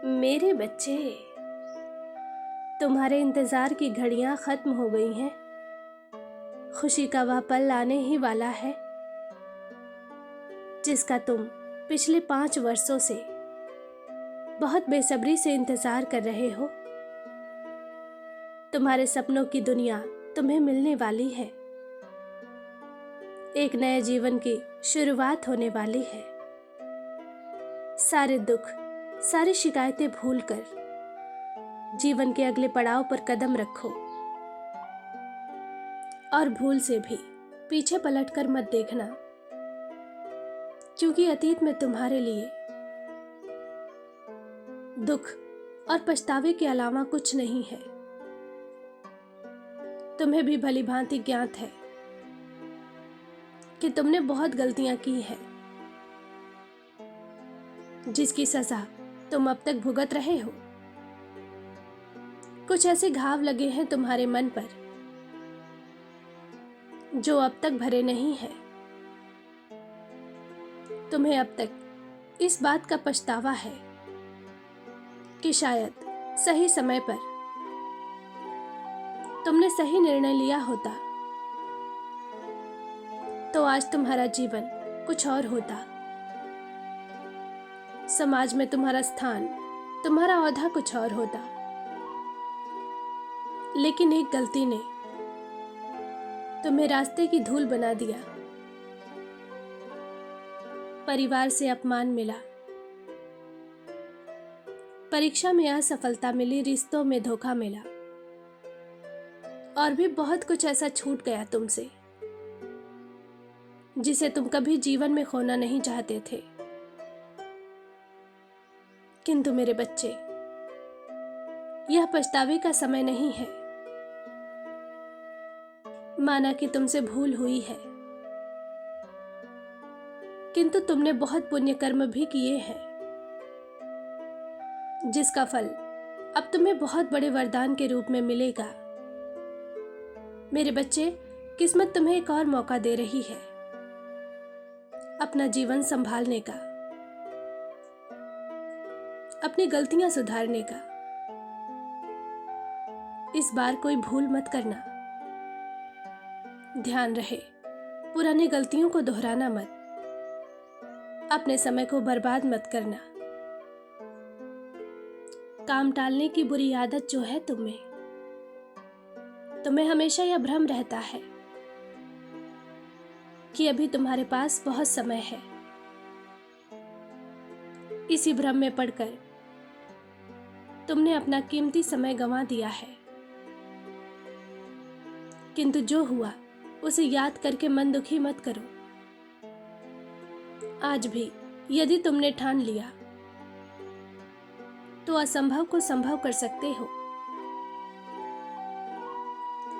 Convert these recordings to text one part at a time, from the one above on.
मेरे बच्चे, तुम्हारे इंतज़ार की घड़ियां ख़त्म हो गई हैं। खुशी का वह पल आने ही वाला है जिसका तुम पिछले 5 वर्षों से बहुत बेसब्री से इंतज़ार कर रहे हो। तुम्हारे सपनों की दुनिया तुम्हें मिलने वाली है। एक नए जीवन की शुरुआत होने वाली है। सारे दुख, सारी शिकायतें भूलकर जीवन के अगले पड़ाव पर कदम रखो और भूल से भी पीछे पलटकर मत देखना, क्योंकि अतीत में तुम्हारे लिए दुख और पछतावे के अलावा कुछ नहीं है। तुम्हें भी भली भांति ज्ञात है कि तुमने बहुत गलतियां की है, जिसकी सजा तुम अब तक भुगत रहे हो। कुछ ऐसे घाव लगे हैं तुम्हारे मन पर जो अब तक भरे नहीं हैं। तुम्हें अब तक इस बात का पछतावा है कि शायद सही समय पर तुमने सही निर्णय लिया होता तो आज तुम्हारा जीवन कुछ और होता। समाज में तुम्हारा स्थान, तुम्हारा ओहदा कुछ और होता। लेकिन एक गलती ने तुम्हें रास्ते की धूल बना दिया। परिवार से अपमान मिला, परीक्षा में असफलता मिली, रिश्तों में धोखा मिला और भी बहुत कुछ ऐसा छूट गया तुमसे जिसे तुम कभी जीवन में खोना नहीं चाहते थे। किंतु मेरे बच्चे, यह पछतावे का समय नहीं है। माना कि तुमसे भूल हुई है, किंतु तुमने बहुत पुण्य कर्म भी किए हैं, जिसका फल अब तुम्हें बहुत बड़े वरदान के रूप में मिलेगा। मेरे बच्चे, किस्मत तुम्हें एक और मौका दे रही है अपना जीवन संभालने का, अपनी गलतियां सुधारने का। इस बार कोई भूल मत करना। ध्यान रहे, पुरानी गलतियों को दोहराना मत। अपने समय को बर्बाद मत करना। काम टालने की बुरी आदत जो है तुम्हें हमेशा यह भ्रम रहता है कि अभी तुम्हारे पास बहुत समय है। इसी भ्रम में पड़कर तुमने अपना कीमती समय गंवा दिया है। किंतु जो हुआ उसे याद करके मन दुखी मत करो। आज भी यदि तुमने ठान लिया तो असंभव को संभव कर सकते हो।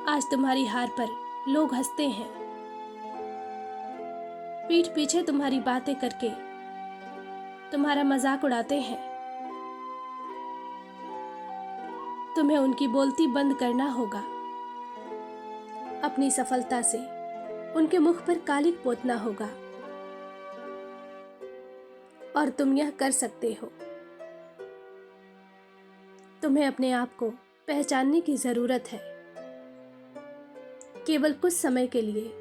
आज तुम्हारी हार पर लोग हंसते हैं, पीठ पीछे तुम्हारी बातें करके तुम्हारा मजाक उड़ाते हैं। तुम्हें उनकी बोलती बंद करना होगा। अपनी सफलता से उनके मुख पर कालिक पोतना होगा और तुम यह कर सकते हो। तुम्हें अपने आप को पहचानने की जरूरत है। केवल कुछ समय के लिए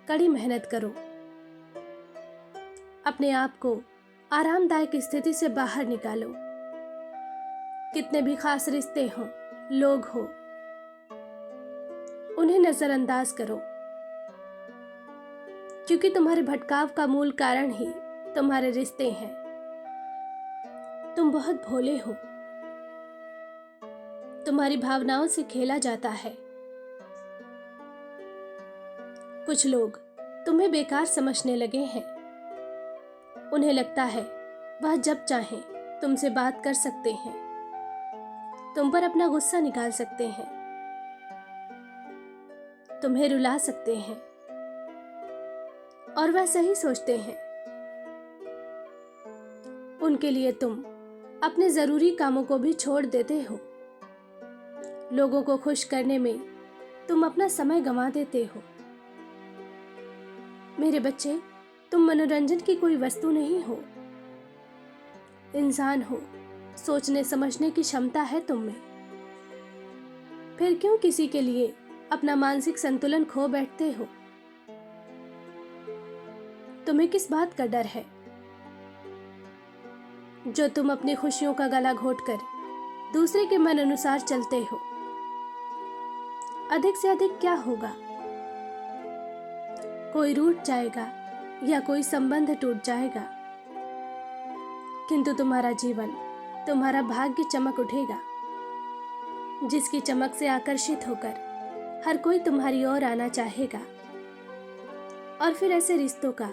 कड़ी मेहनत करो। अपने आप को आरामदायक स्थिति से बाहर निकालो। कितने भी खास रिश्ते हों, लोग हो, उन्हें नजरअंदाज करो, क्योंकि तुम्हारे भटकाव का मूल कारण ही तुम्हारे रिश्ते हैं। तुम बहुत भोले हो। तुम्हारी भावनाओं से खेला जाता है। कुछ लोग तुम्हें बेकार समझने लगे हैं। उन्हें लगता है वह जब चाहें तुमसे बात कर सकते हैं, तुम पर अपना गुस्सा निकाल सकते हैं, तुम्हें रुला सकते हैं, और वह सही सोचते हैं। उनके लिए तुम अपने जरूरी कामों को भी छोड़ देते हो। लोगों को खुश करने में तुम अपना समय गंवा देते हो। मेरे बच्चे, तुम मनोरंजन की कोई वस्तु नहीं हो। इंसान हो, सोचने समझने की क्षमता है तुम में। फिर क्यों किसी के लिए अपना मानसिक संतुलन खो बैठते हो? तुम्हें किस बात का डर है जो तुम अपनी खुशियों का गला घोटकर दूसरे के मन अनुसार चलते हो? अधिक से अधिक क्या होगा? कोई रूठ जाएगा या कोई संबंध टूट जाएगा, किंतु तुम्हारा जीवन, तुम्हारा भाग्य चमक उठेगा, जिसकी चमक से आकर्षित होकर हर कोई तुम्हारी ओर आना चाहेगा। और फिर ऐसे रिश्तों का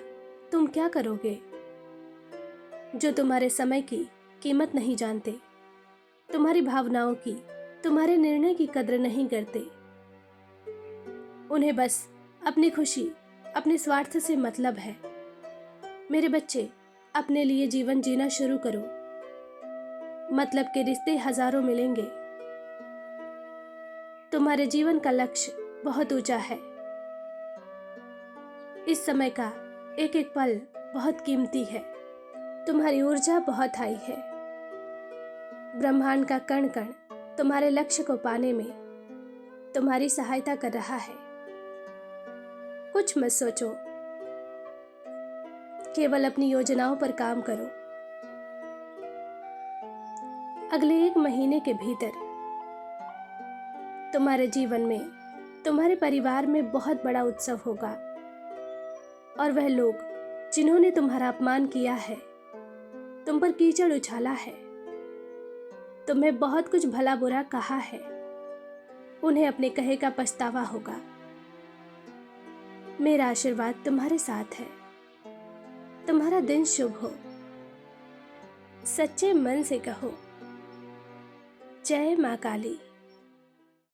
तुम क्या करोगे जो तुम्हारे समय की कीमत नहीं जानते, तुम्हारी भावनाओं की, तुम्हारे निर्णय की कद्र नहीं करते। उन्हें बस अपनी खुशी, अपने स्वार्थ से मतलब है। मेरे बच्चे, अपने लिए जीवन जीना शुरू करो। मतलब के रिश्ते हजारों मिलेंगे। तुम्हारे जीवन का लक्ष्य बहुत ऊंचा है। इस समय का एक एक पल बहुत कीमती है। तुम्हारी ऊर्जा बहुत हाई है। ब्रह्मांड का कण कण तुम्हारे लक्ष्य को पाने में तुम्हारी सहायता कर रहा है। कुछ मत सोचो, केवल अपनी योजनाओं पर काम करो। अगले 1 महीने के भीतर तुम्हारे जीवन में, तुम्हारे परिवार में बहुत बड़ा उत्सव होगा। और वह लोग जिन्होंने तुम्हारा अपमान किया है, तुम पर कीचड़ उछाला है, तुम्हें बहुत कुछ भला बुरा कहा है, उन्हें अपने कहे का पछतावा होगा। मेरा आशीर्वाद तुम्हारे साथ है। तुम्हारा दिन शुभ हो। सच्चे मन से कहो, जय माँ काली।